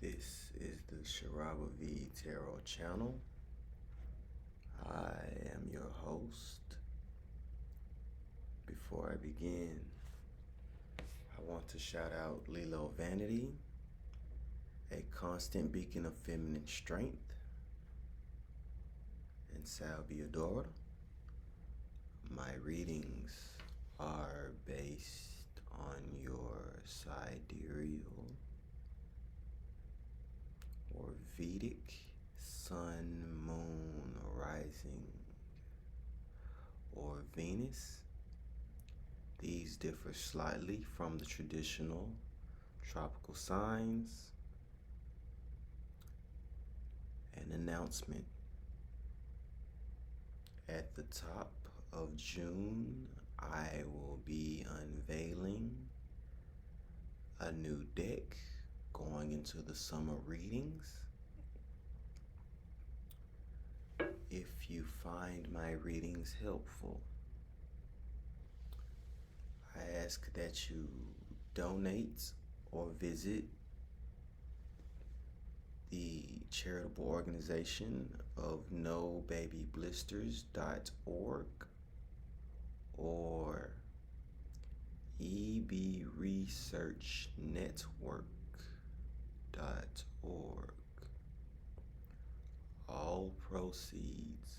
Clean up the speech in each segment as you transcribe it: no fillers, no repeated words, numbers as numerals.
This is the Sharaba V Tarot channel. I am your host. Before I begin, I want to shout out Lilo Vanity, a constant beacon of feminine strength, and Salviador. My readings are based on your sidereal or Vedic sun, moon, rising, or Venus. These differ slightly from the traditional tropical signs. An announcement. At the top of June, I will be unveiling a new deck going into the summer readings. If you find my readings helpful, I ask that you donate or visit the charitable organization of nobabyblisters.org or ebresearchnetwork.org. All proceeds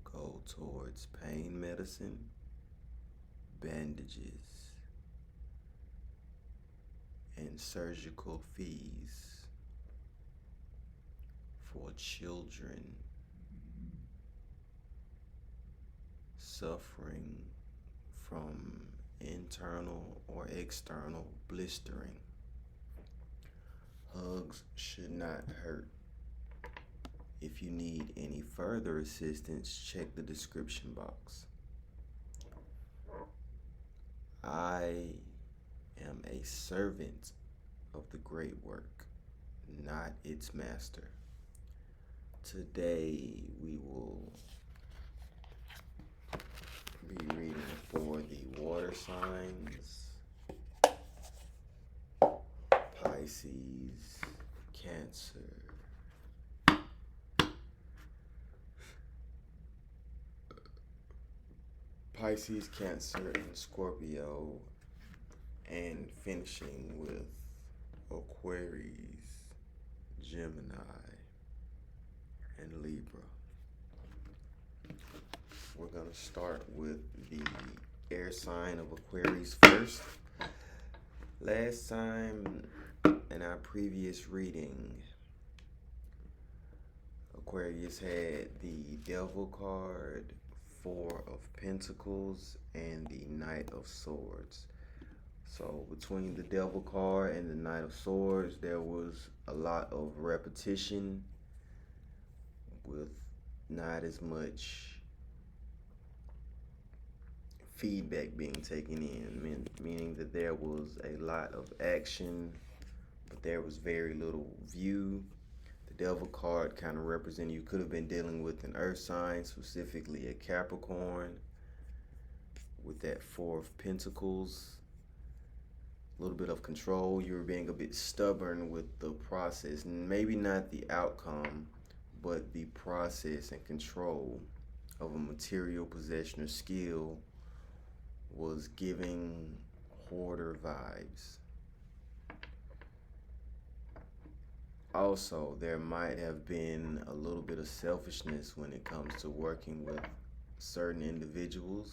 go towards pain medicine, bandages, and surgical fees for children suffering from internal or external blistering. Hugs should not hurt. If you need any further assistance, check the description box. I am a servant of the great work, not its master. Today we will be reading for the water signs: Pisces, Cancer, and Scorpio, and finishing with Aquarius, Gemini, and Libra. We're going to start with the air sign of Aquarius first. Last time in our previous reading, Aquarius had the Devil card, Four of Pentacles, and the Knight of Swords. So between the Devil card and the Knight of Swords, there was a lot of repetition with not as much feedback being taken in, meaning that there was a lot of action, but there was very little view. The Devil card kind of represented you could have been dealing with an earth sign, specifically a Capricorn, with that Four of Pentacles. A little bit of control. You were being a bit stubborn with the process, maybe not the outcome, but the process and control of a material possession or skill was giving hoarder vibes. Also, there might have been a little bit of selfishness when it comes to working with certain individuals.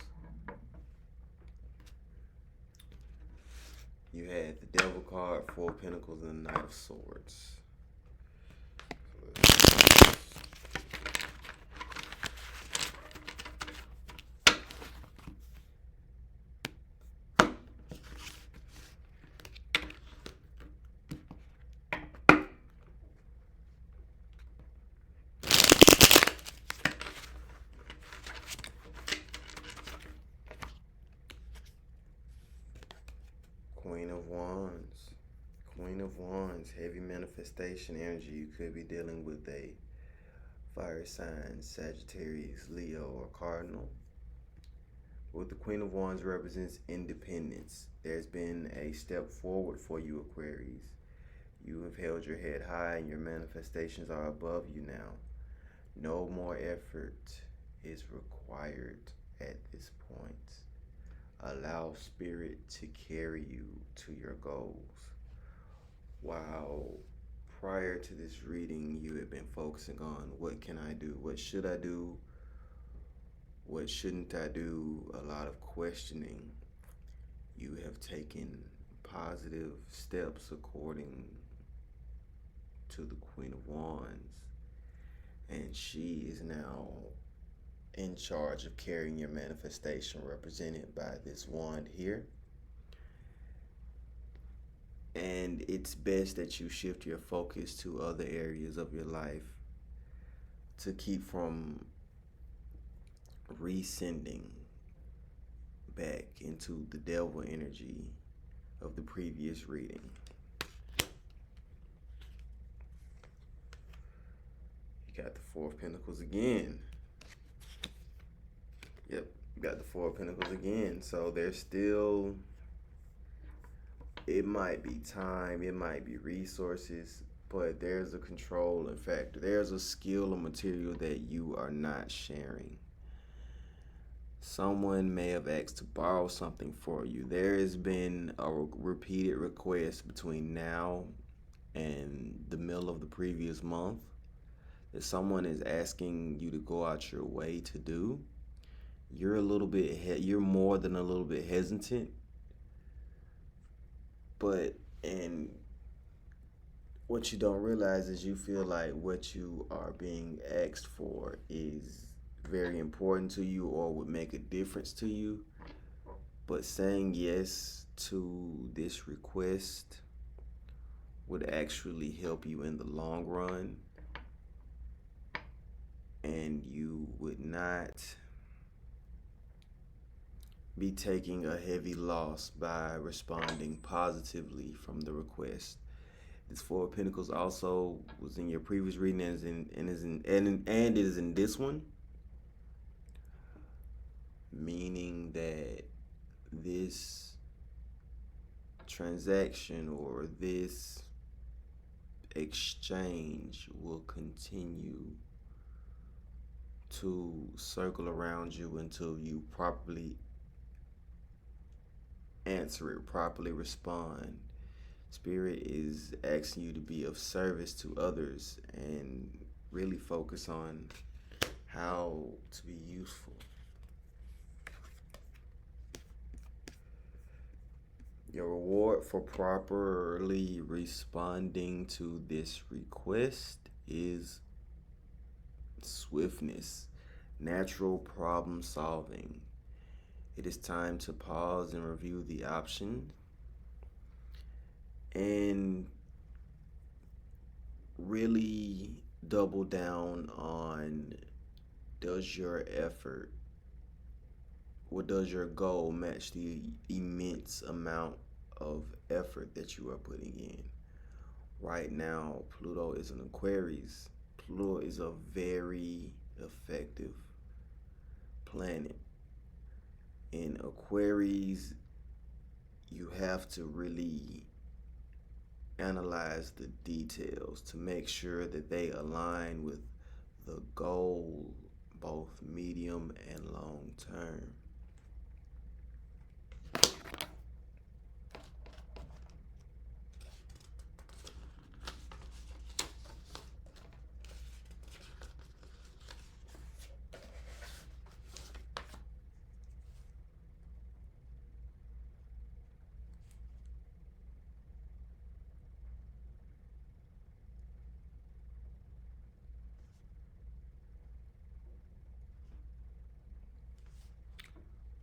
You had the Devil card, Four of Pentacles, and the Knight of Swords. Queen of Wands. Queen of Wands, heavy manifestation energy. You could be dealing with a fire sign, Sagittarius, Leo, or Cardinal. What the Queen of Wands represents independence. There's been a step forward for you, Aquarius. You have held your head high and your manifestations are above you now. No more effort is required at this point. Allow spirit to carry you to your goals. While prior to this reading, you had been focusing on what can I do? What should I do? What shouldn't I do? A lot of questioning. You have taken positive steps according to the Queen of Wands. And she is now in charge of carrying your manifestation, represented by this wand here. And it's best that you shift your focus to other areas of your life to keep from rescinding back into the devil energy of the previous reading. You got the Four of Pentacles again. Yep, you got the Four of Pentacles again. So there's still, it might be time, it might be resources, but there's a controlling factor. There's a skill or material that you are not sharing. Someone may have asked to borrow something for you. There has been a repeated request between now and the middle of the previous month that someone is asking you to go out your way to do. You're you're more than a little bit hesitant, and what you don't realize is you feel like what you are being asked for is very important to you or would make a difference to you. But saying yes to this request would actually help you in the long run, and you would not be taking a heavy loss by responding positively from the request. This Four of Pentacles also was in your previous reading and it is in this one, meaning that this transaction or this exchange will continue to circle around you until you properly answer it, properly respond. Spirit is asking you to be of service to others and really focus on how to be useful. Your reward for properly responding to this request is swiftness, natural problem solving. It is time to pause and review the option and really double down on, does your effort or does your goal match the immense amount of effort that you are putting in? Right now, Pluto is an Aquarius. Pluto is a very effective planet. In Aquarius, you have to really analyze the details to make sure that they align with the goal, both medium and long term.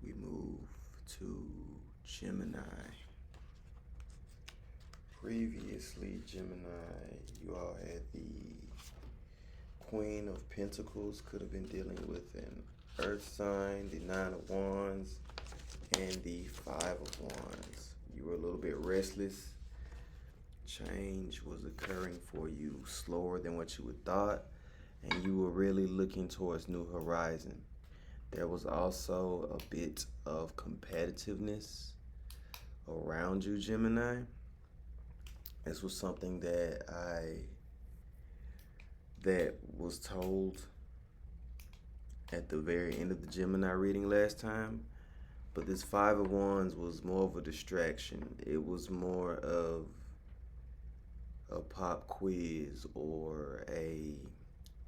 We move to Gemini. Previously, Gemini, you all had the Queen of Pentacles, could have been dealing with an Earth sign, the Nine of Wands, and the Five of Wands. You were a little bit restless. Change was occurring for you slower than what you would thought, and you were really looking towards new horizon. There was also a bit of competitiveness around you, Gemini. This was something that was told at the very end of the Gemini reading last time. But this Five of Wands was more of a distraction. It was more of a pop quiz or a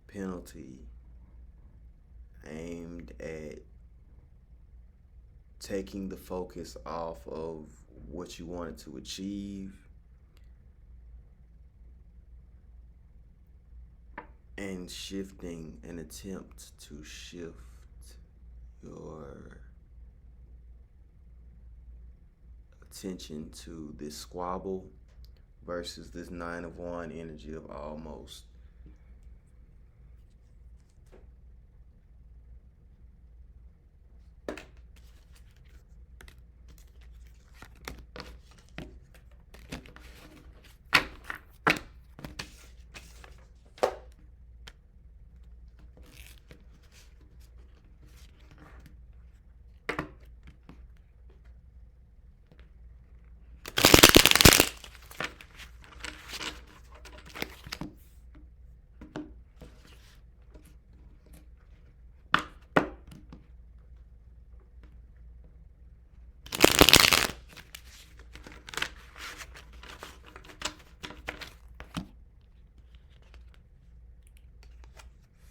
penalty aimed at taking the focus off of what you wanted to achieve and shifting an attempt to shift your attention to this squabble versus this Nine of Wands energy of almost.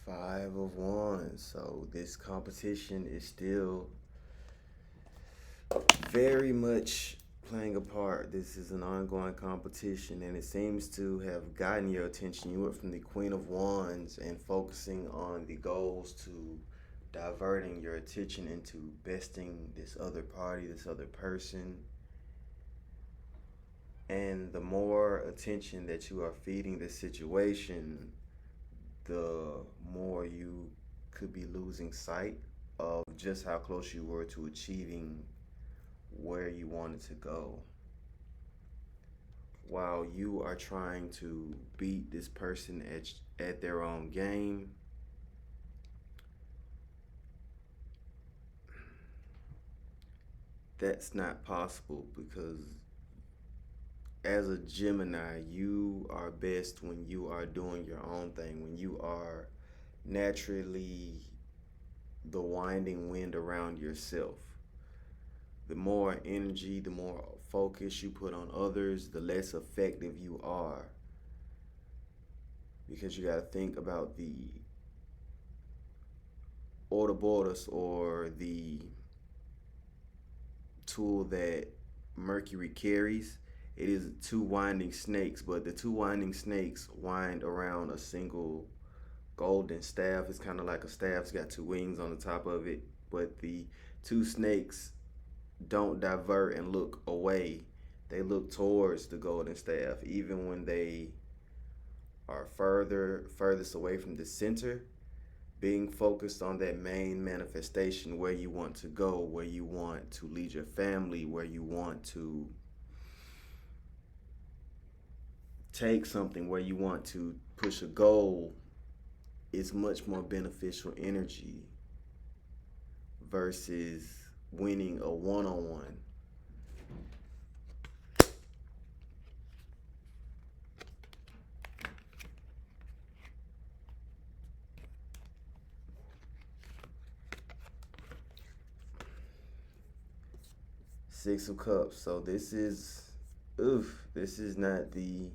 5 of Wands. So this competition is still very much playing a part. This is an ongoing competition, and it seems to have gotten your attention. You went from the Queen of Wands and focusing on the goals to diverting your attention into besting this other party, this other person. And the more attention that you are feeding this situation, the more you could be losing sight of just how close you were to achieving where you wanted to go. While you are trying to beat this person at their own game, that's not possible because as a Gemini, you are best when you are doing your own thing, when you are naturally the winding wind around yourself. The more energy, the more focus you put on others, the less effective you are. Because you got to think about the Ouroboros, or the tool that Mercury carries. It is two winding snakes, but the two winding snakes wind around a single golden staff. It's kind of like a staff. It's got two wings on the top of it, but the two snakes don't divert and look away. They look towards the golden staff, even when they are furthest away from the center. Being focused on that main manifestation, where you want to go, where you want to lead your family, where you want to take something, where you want to push a goal, is much more beneficial energy versus winning a one-on-one. Six of Cups. So this is not the,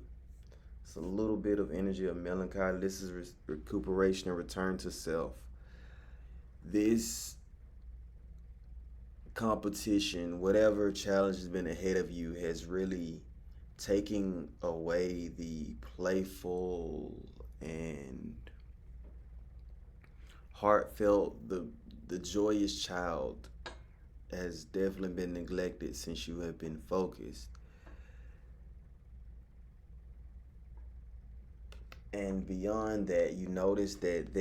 it's a little bit of energy of melancholy. This is recuperation and return to self. This competition, whatever challenge has been ahead of you, has really taken away the playful and heartfelt, the joyous child has definitely been neglected since you have been focused. And beyond that, you notice that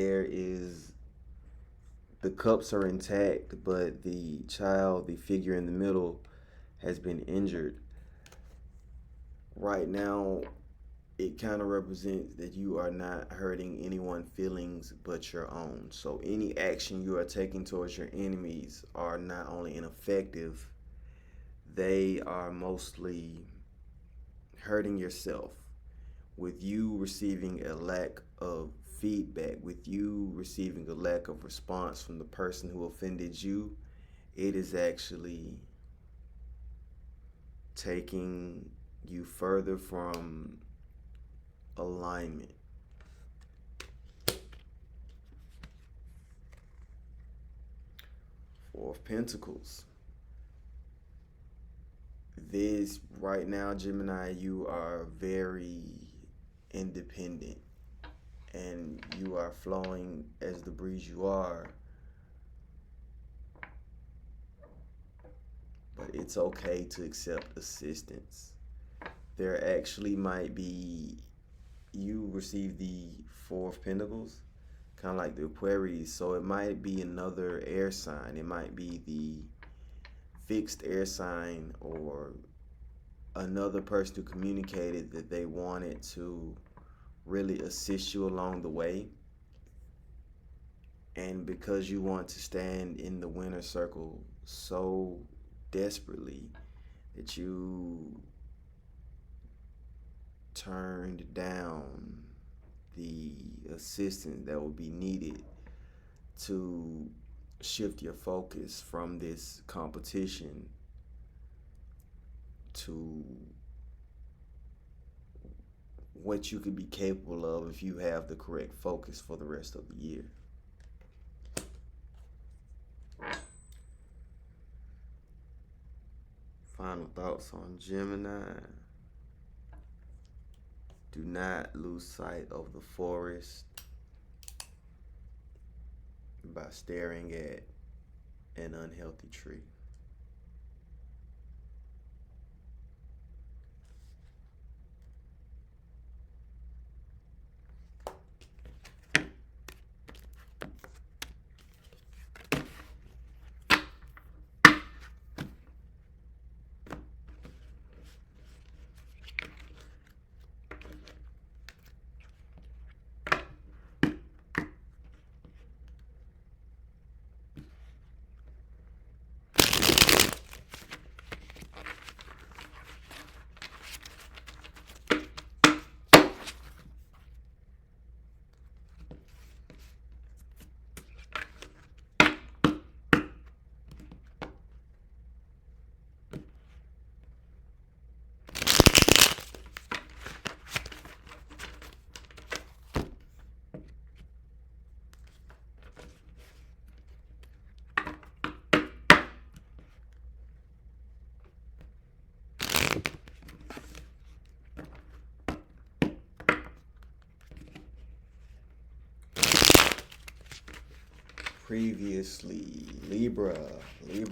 the cups are intact, but the child, the figure in the middle, has been injured. Right now, it kind of represents that you are not hurting anyone's feelings but your own. So any action you are taking towards your enemies are not only ineffective, they are mostly hurting yourself, with you receiving a lack of feedback, with you receiving a lack of response from the person who offended you, it is actually taking you further from alignment. Four of Pentacles. This right now, Gemini, you are very independent and you are flowing as the breeze you are. But it's okay to accept assistance. There actually might be, you receive the Four of Pentacles, kind of like the Aquarius, so it might be another air sign. It might be the fixed air sign or another person who communicated that they wanted to really assist you along the way. And because you want to stand in the winner circle so desperately that you turned down the assistance that would be needed to shift your focus from this competition to what you could be capable of if you have the correct focus for the rest of the year. Final thoughts on Gemini. Do not lose sight of the forest by staring at an unhealthy tree. Previously, Libra, you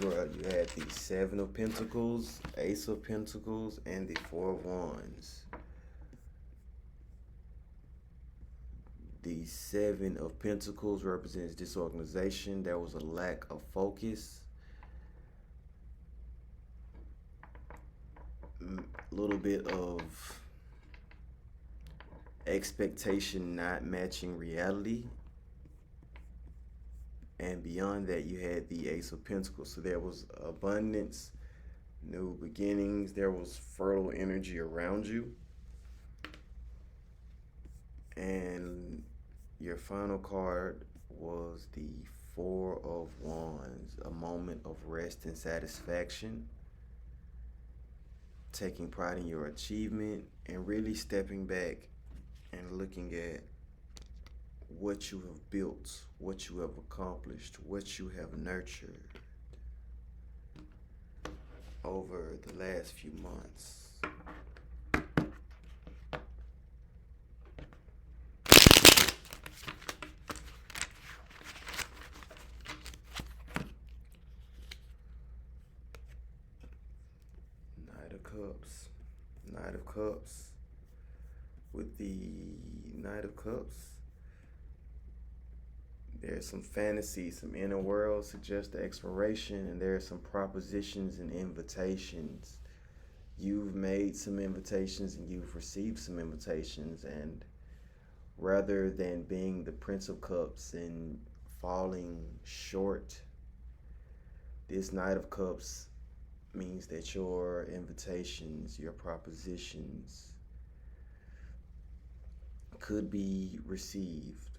had the Seven of Pentacles, Ace of Pentacles, and the Four of Wands. The Seven of Pentacles represents disorganization. There was a lack of focus, a little bit of expectation not matching reality. And beyond that, you had the Ace of Pentacles. So there was abundance, new beginnings. There was fertile energy around you. And your final card was the Four of Wands, a moment of rest and satisfaction, taking pride in your achievement and really stepping back and looking at what you have built, what you have accomplished, what you have nurtured over the last few months. Knight of Cups. With the Knight of Cups, there's some fantasy, some inner world suggest exploration, and there are some propositions and invitations. You've made some invitations and you've received some invitations, and rather than being the Prince of Cups and falling short, this Knight of Cups means that your invitations, your propositions could be received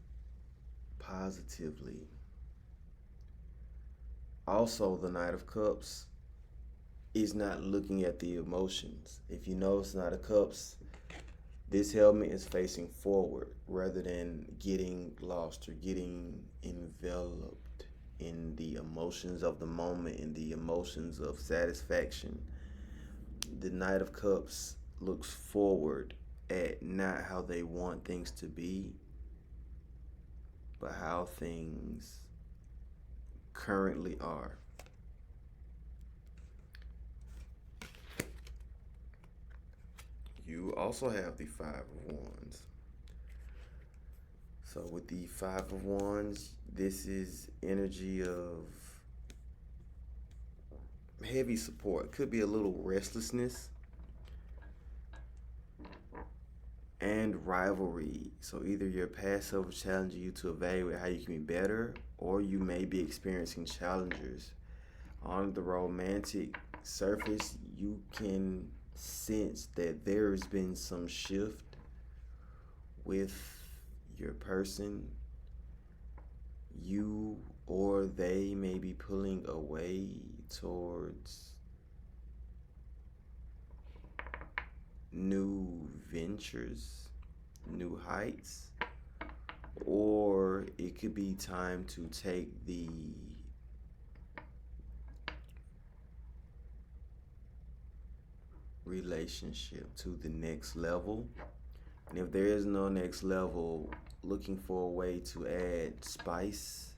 positively. Also, the Knight of Cups is not looking at the emotions. If you notice, Knight of Cups, this helmet is facing forward rather than getting lost or getting enveloped in the emotions of the moment, in the emotions of satisfaction. The Knight of Cups looks forward at not how they want things to be, but how things currently are. You also have the Five of Wands. So with the Five of Wands, this is energy of heavy support. Could be a little restlessness and rivalry. So either your past self is challenging you to evaluate how you can be better, or you may be experiencing challengers. On the romantic surface, you can sense that there has been some shift with your person. You or they may be pulling away towards new ventures, new heights, or it could be time to take the relationship to the next level. And if there is no next level, looking for a way to add spice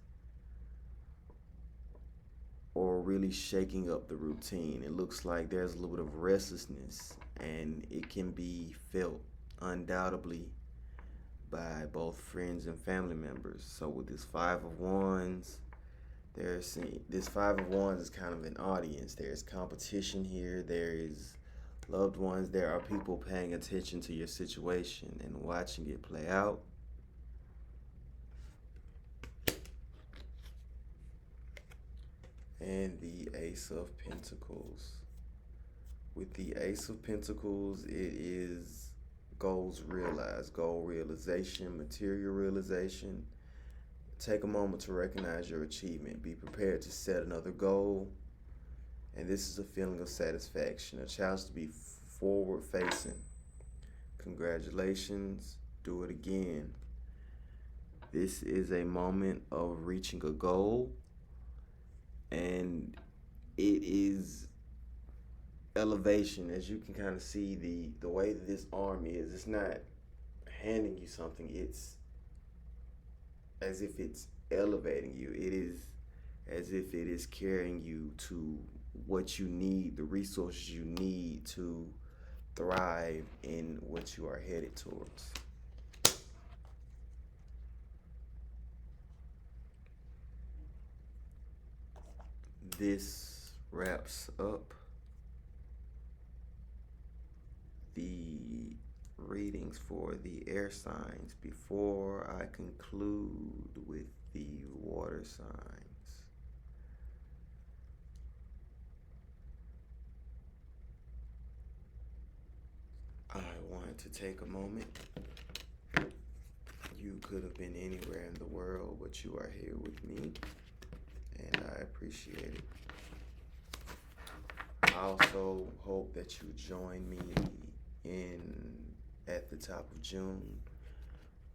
or really shaking up the routine. It looks like there's a little bit of restlessness, and it can be felt undoubtedly by both friends and family members. So with this Five of Wands, this Five of Wands is kind of an audience. There's competition here. There is loved ones. There are people paying attention to your situation and watching it play out. And the Ace of Pentacles. With the Ace of Pentacles, it is goals realized, goal realization, material realization. Take a moment to recognize your achievement. Be prepared to set another goal. And this is a feeling of satisfaction, a challenge to be forward facing. Congratulations, do it again. This is a moment of reaching a goal, and it is elevation. As you can kind of see, the way that this arm is, it's not handing you something, it's as if it's elevating you. It is as if it is carrying you to what you need, the resources you need to thrive in what you are headed towards. This wraps up the readings for the air signs. Before I conclude with the water signs, I wanted to take a moment. You could have been anywhere in the world, but you are here with me, and I appreciate it. I also hope that you join me at the top of June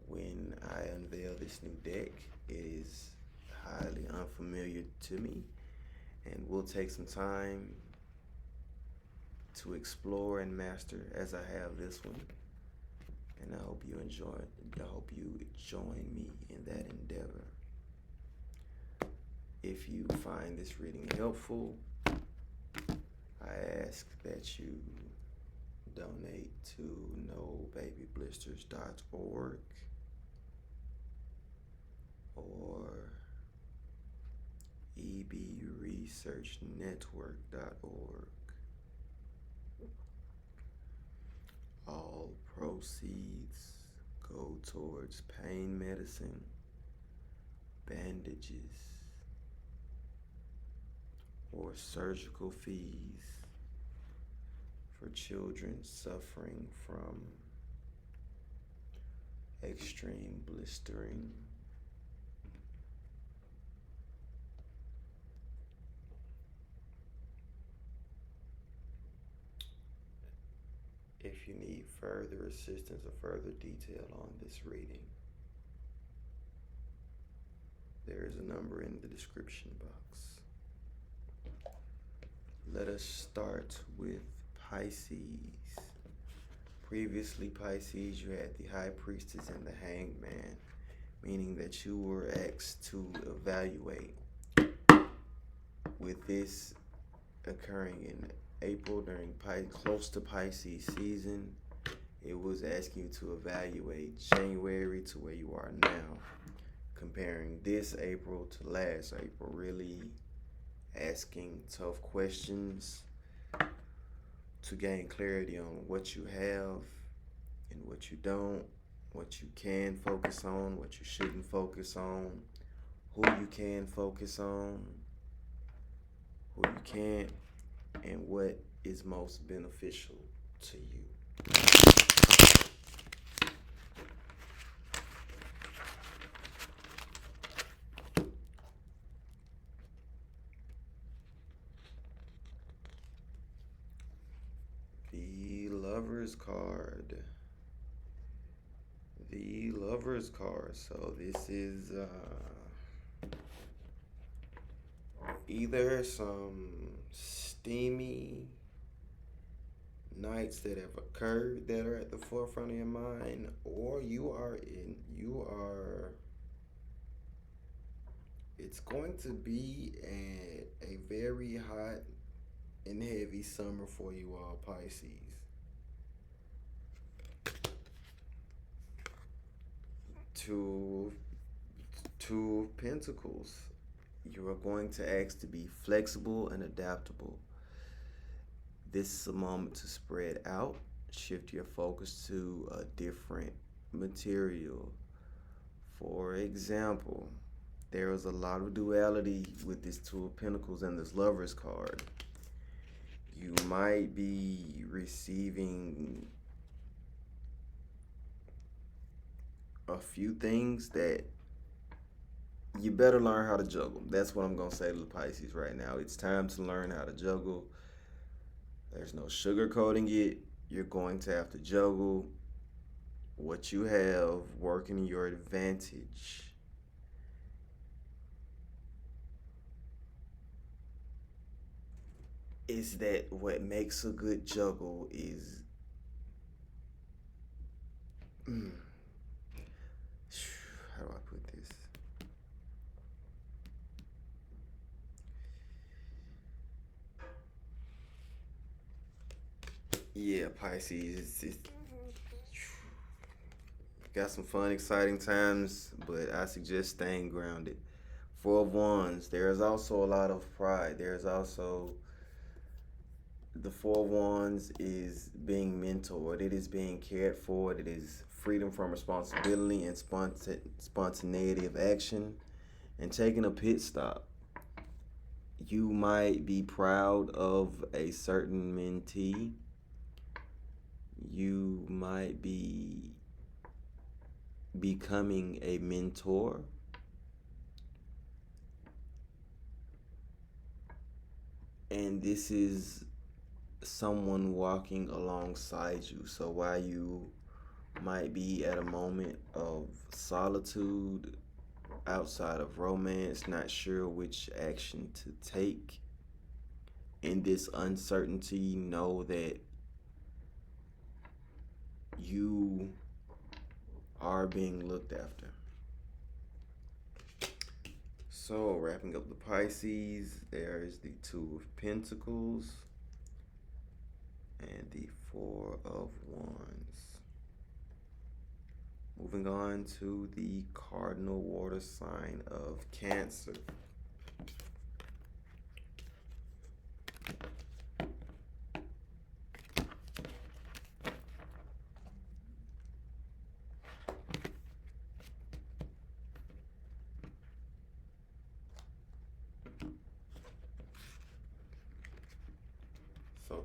when I unveil this new deck. It is highly unfamiliar to me, and we'll take some time to explore and master as I have this one. And I hope you join me in that endeavor. If you find this reading helpful, I ask that you donate to nobabyblisters.org or ebresearchnetwork.org. All proceeds go towards pain medicine, bandages, or surgical fees for children suffering from extreme blistering. If you need further assistance or further detail on this reading, there is a number in the description box. Let us start with Pisces. Previously, Pisces, you had the High Priestess and the Hangman, meaning that you were asked to evaluate. With this occurring in April during close to Pisces season, it was asking you to evaluate January to where you are now, comparing this April to last April, really asking tough questions to gain clarity on what you have and what you don't, what you can focus on, what you shouldn't focus on, who you can focus on, who you can't, and what is most beneficial to you. The Lover's card. The Lover's card. So this is either some steamy nights that have occurred that are at the forefront of your mind, or it's going to be a very hot and heavy summer for you all, Pisces. Two of Pentacles. You are going to ask to be flexible and adaptable. This is a moment to spread out, shift your focus to a different material. For example, there is a lot of duality with this Two of Pentacles and this Lover's card. You might be receiving a few things that you better learn how to juggle. That's what I'm going to say to the Pisces right now. It's time to learn how to juggle. There's no sugarcoating it. You're going to have to juggle what you have working in your advantage. Is that what makes a good juggle is how do I put this? Yeah, Pisces, it's got some fun, exciting times, but I suggest staying grounded. Four of Wands, there's also a lot of pride. There's also the Four of Wands is being mentored. It is being cared for. It is freedom from responsibility and spontaneity of action and taking a pit stop. You might be proud of a certain mentee. You might be becoming a mentor. And this is someone walking alongside you. So while you might be at a moment of solitude outside of romance, not sure which action to take, in this uncertainty, know that you are being looked after. So, wrapping up the Pisces, there is the Two of Pentacles and the Four of Wands. Moving on to the cardinal water sign of Cancer.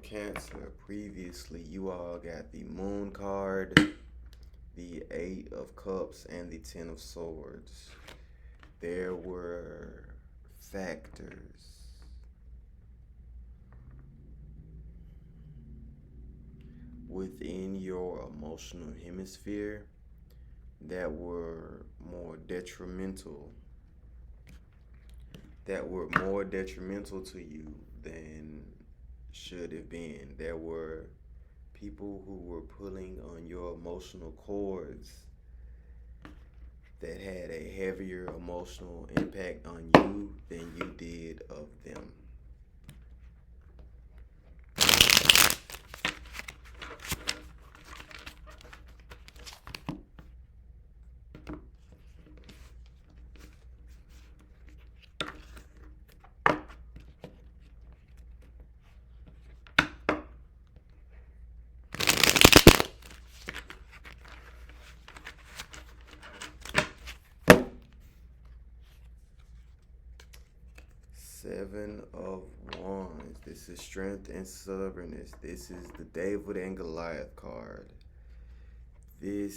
Cancer, previously you all got the Moon card, the Eight of Cups, and the Ten of Swords. There were factors within your emotional hemisphere that were more detrimental to you than should have been. There were people who were pulling on your emotional cords that had a heavier emotional impact on you than you did of them. 7 of Wands. This is strength and stubbornness. This is the David and Goliath card. It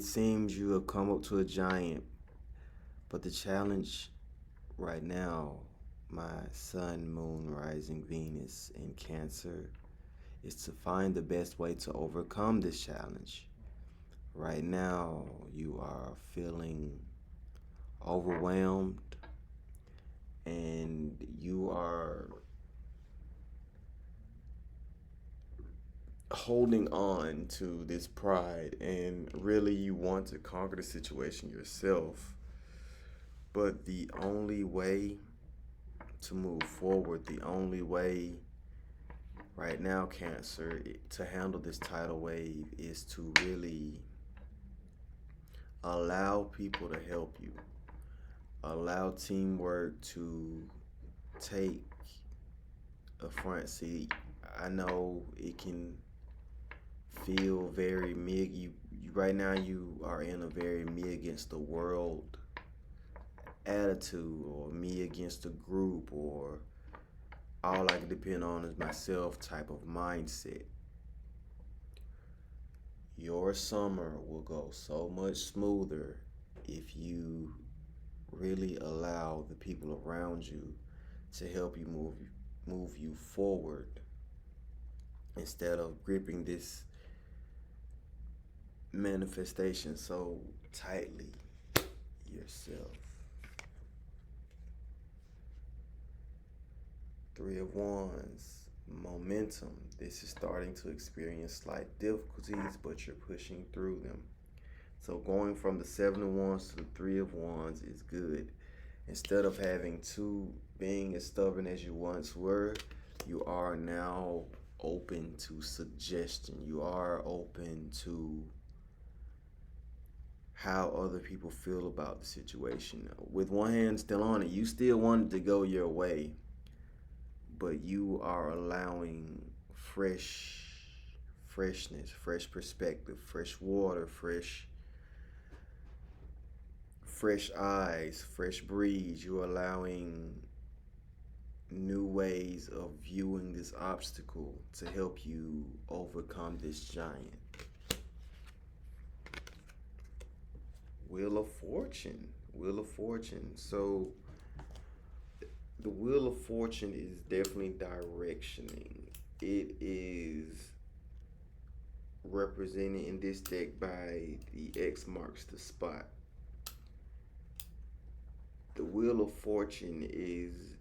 seems you have come up to a giant, but the challenge right now, my Sun, Moon, Rising, Venus, in Cancer, is to find the best way to overcome this challenge. Right now, you are feeling overwhelmed and you are holding on to this pride, and really you want to conquer the situation yourself. But the only way to move forward, the only way right now, Cancer, to handle this tidal wave is to really allow people to help you. Allow teamwork to take a front seat. I know it can feel very right now you are in a very me against the world attitude, or me against the group, or all I can depend on is myself type of mindset. Your summer will go so much smoother if you really allow the people around you to help you move you forward, instead of gripping this manifestation so tightly yourself. 3 of Wands, momentum. This is starting to experience slight difficulties, but you're pushing through them. So going from the 7 of Wands to the 3 of Wands is good. Instead of being as stubborn as you once were, you are now open to suggestion. You are open to how other people feel about the situation. With one hand still on it, you still wanted to go your way, but you are allowing freshness, fresh perspective, fresh water, fresh eyes, fresh breeze. You're allowing new ways of viewing this obstacle to help you overcome this giant. Wheel of Fortune. So the Wheel of Fortune is definitely directioning. It is represented in this deck by the X marks the spot. The Wheel of Fortune is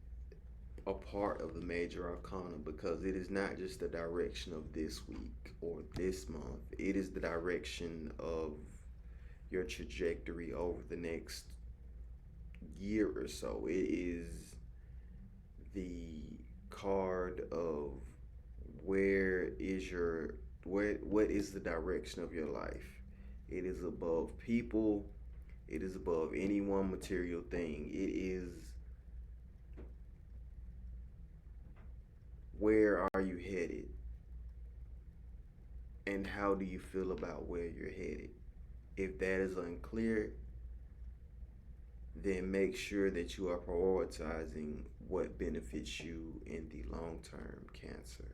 a part of the major arcana because it is not just the direction of this week or this month. It is the direction of your trajectory over the next year or so. It is the card of what is the direction of your life. It is above people. It is above any one material thing. It is, where are you headed? And how do you feel about where you're headed? If that is unclear, then make sure that you are prioritizing what benefits you in the long term, Cancer.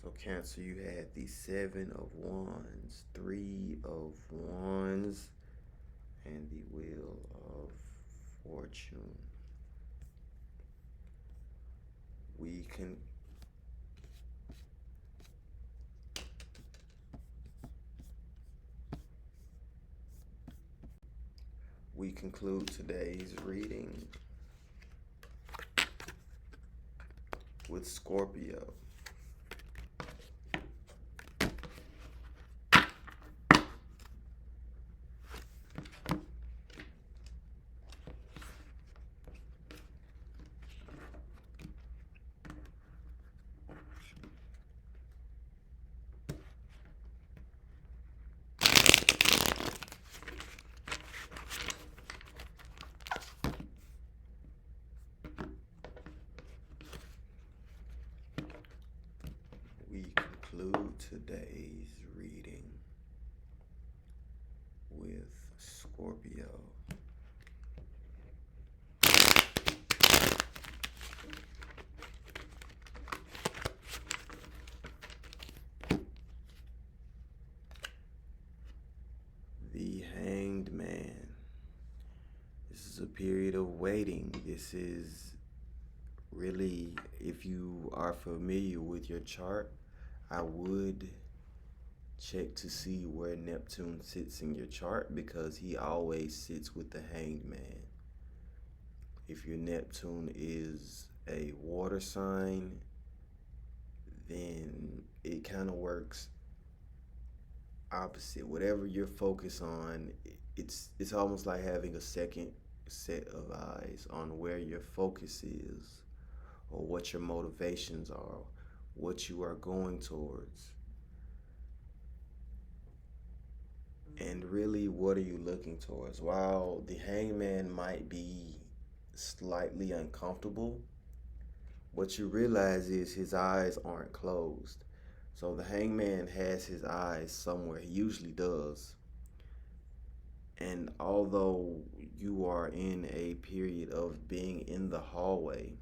So, Cancer, you had the Seven of Wands, Three of Wands, and the Wheel of Fortune. We can conclude today's reading with Scorpio. We conclude today's reading with Scorpio. The Hanged Man. This is a period of waiting. This is really, if you are familiar with your chart, I would check to see where Neptune sits in your chart, because he always sits with the Hanged Man. If your Neptune is a water sign, then it kind of works opposite. Whatever you're focused on, it's almost like having a second set of eyes on where your focus is, or what your motivations are, what you are going towards. And really, what are you looking towards? While the hangman might be slightly uncomfortable, what you realize is his eyes aren't closed. So the hangman has his eyes somewhere. He usually does. And although you are in a period of being in the hallway,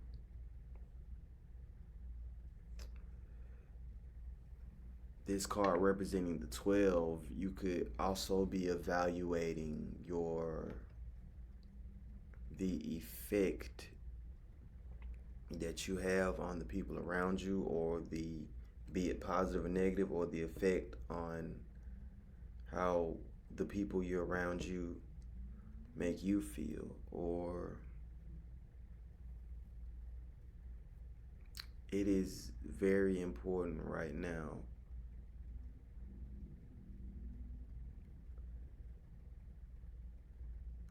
this card representing the 12, you could also be evaluating the effect that you have on the people around you, or be it positive or negative, or the effect on how the people you're around you make you feel. Or it is very important right now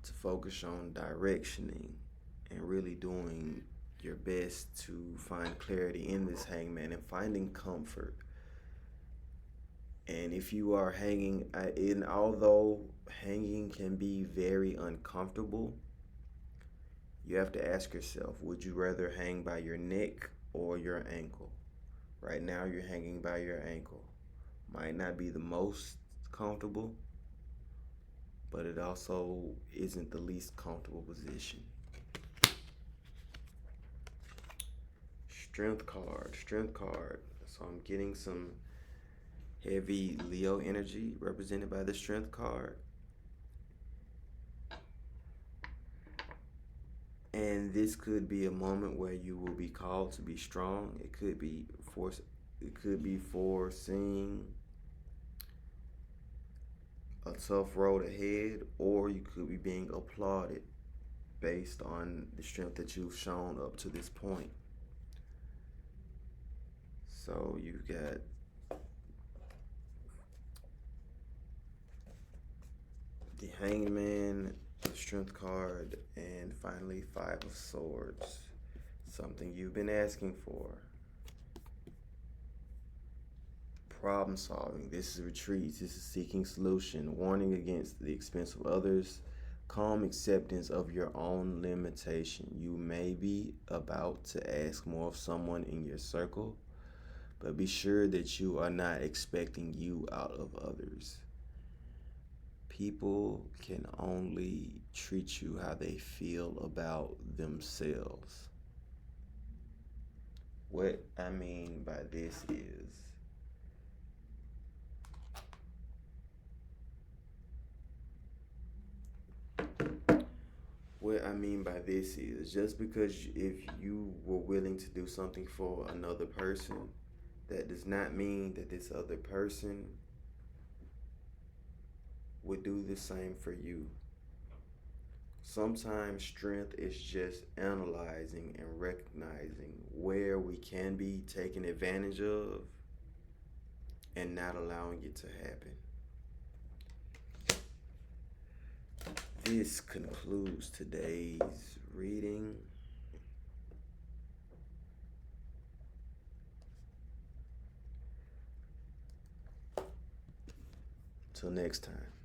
to focus on directioning and really doing your best to find clarity in this hangman and finding comfort. And if you are hanging, and although hanging can be very uncomfortable, you have to ask yourself, would you rather hang by your neck or your ankle? Right now you're hanging by your ankle. Might not be the most comfortable, but it also isn't the least comfortable position. Strength card. So I'm getting some heavy Leo energy represented by the Strength card. And this could be a moment where you will be called to be strong. It could be foreseeing a tough road ahead, or you could be being applauded based on the strength that you've shown up to this point. So you've got the Hangman, the Strength card, and finally Five of Swords. Something you've been asking for. Problem solving. This is retreat. This is seeking solution. Warning against the expense of others. Calm acceptance of your own limitation. You may be about to ask more of someone in your circle, but be sure that you are not expecting you out of others. people can only treat you how they feel about themselves. What I mean by this is, just because if you were willing to do something for another person, that does not mean that this other person would do the same for you. Sometimes strength is just analyzing and recognizing where we can be taken advantage of and not allowing it to happen. This concludes today's reading. Till next time.